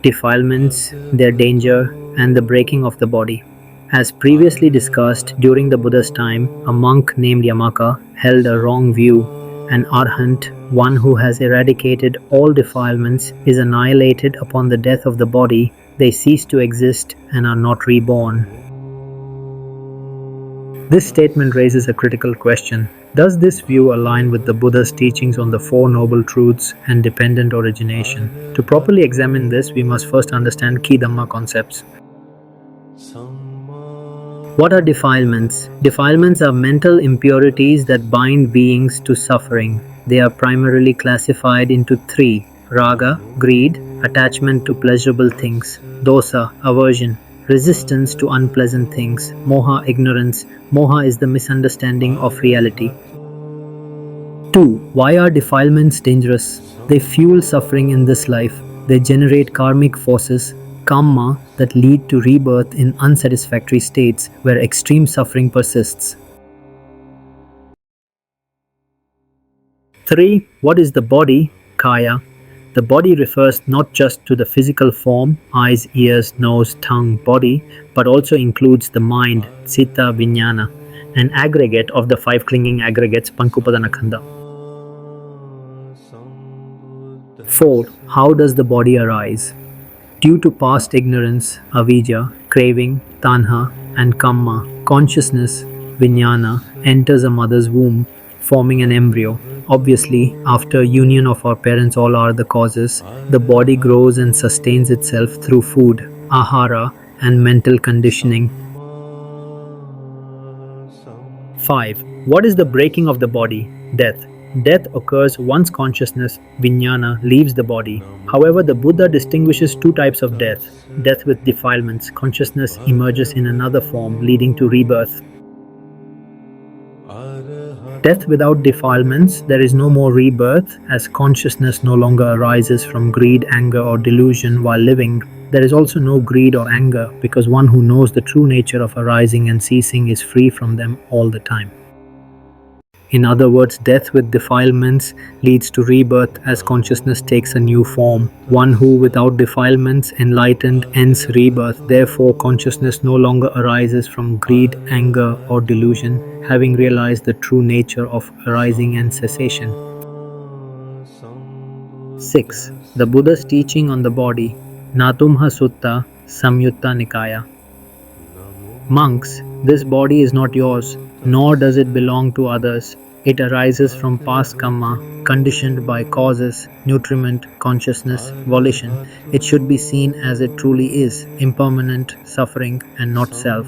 defilements, their danger, and the breaking of the body. As previously discussed, during the Buddha's time, a monk named Yamaka held a wrong view. An Arhant, one who has eradicated all defilements, is annihilated upon the death of the body. They cease to exist and are not reborn. This statement raises a critical question. Does this view align with the Buddha's teachings on the Four Noble Truths and dependent origination? To properly examine this, we must first understand key Dhamma concepts. What are defilements? Defilements are mental impurities that bind beings to suffering. They are primarily classified into three: raga, greed, attachment to pleasurable things; dosa, aversion, resistance to unpleasant things; moha, ignorance. Moha is the misunderstanding of reality. 2. Why are defilements dangerous? They fuel suffering in this life. They generate karmic forces, karma, that lead to rebirth in unsatisfactory states where extreme suffering persists. 3. What is the body? Kaya. The body refers not just to the physical form, eyes, ears, nose, tongue, body, but also includes the mind, citta, vijnana, an aggregate of the five clinging aggregates, pankupadana khanda. 4. How does the body arise? Due to past ignorance, avidya, craving, tanha, and kamma, consciousness, vijnana, enters a mother's womb, forming an embryo. Obviously, after union of our parents, all are the causes. The body grows and sustains itself through food, ahara, and mental conditioning. 5. What is the breaking of the body? Death. Death occurs once consciousness, vijnana, leaves the body. However, the Buddha distinguishes two types of death. Death with defilements. Consciousness emerges in another form, leading to rebirth. Death without defilements, there is no more rebirth, as consciousness no longer arises from greed, anger, or delusion while living. There is also no greed or anger, because one who knows the true nature of arising and ceasing is free from them all the time. In other words, death with defilements leads to rebirth as consciousness takes a new form. One who, without defilements, enlightened, ends rebirth. Therefore, consciousness no longer arises from greed, anger, or delusion, having realized the true nature of arising and cessation. 6. The Buddha's teaching on the body. Natumha Sutta, Saṃyutta Nikāya. Monks, this body is not yours, nor does it belong to others. It arises from past karma, conditioned by causes, nutriment, consciousness, volition. It should be seen as it truly is, impermanent, suffering, and not self.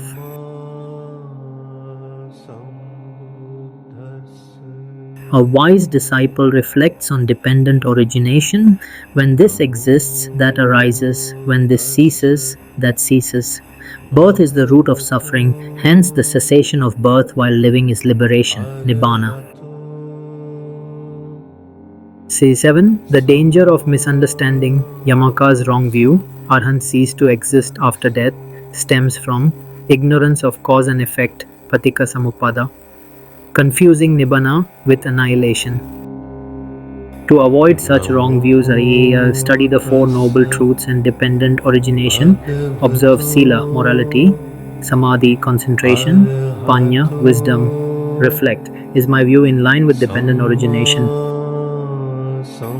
A wise disciple reflects on dependent origination. When this exists, that arises. When this ceases, that ceases. Birth is the root of suffering, hence the cessation of birth while living is liberation, nibbana. 7. The danger of misunderstanding. Yamaka's wrong view, Arhant cease to exist after death, stems from ignorance of cause and effect, paṭicca samuppāda, confusing nibbana with annihilation. To avoid such wrong views, study the Four Noble Truths and dependent origination, observe sila, morality, samadhi, concentration, panya, wisdom, reflect. Is my view in line with dependent origination?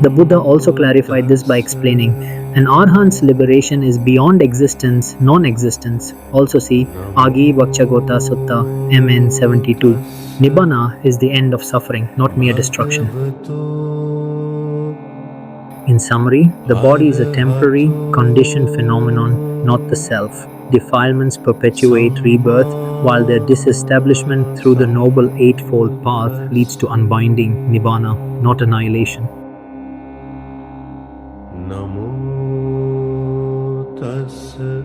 The Buddha also clarified this by explaining, an Arhant's liberation is beyond existence, non-existence. Also see Agi Vakchagota Sutta, MN 72. Nibbana is the end of suffering, not mere destruction. In summary, the body is a temporary, conditioned phenomenon, not the self. Defilements perpetuate rebirth, while their disestablishment through the Noble Eightfold Path leads to unbinding, nibbana, not annihilation. Namo tassa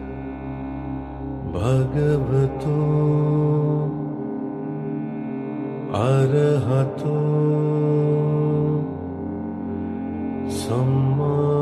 bhagavato arahato sammā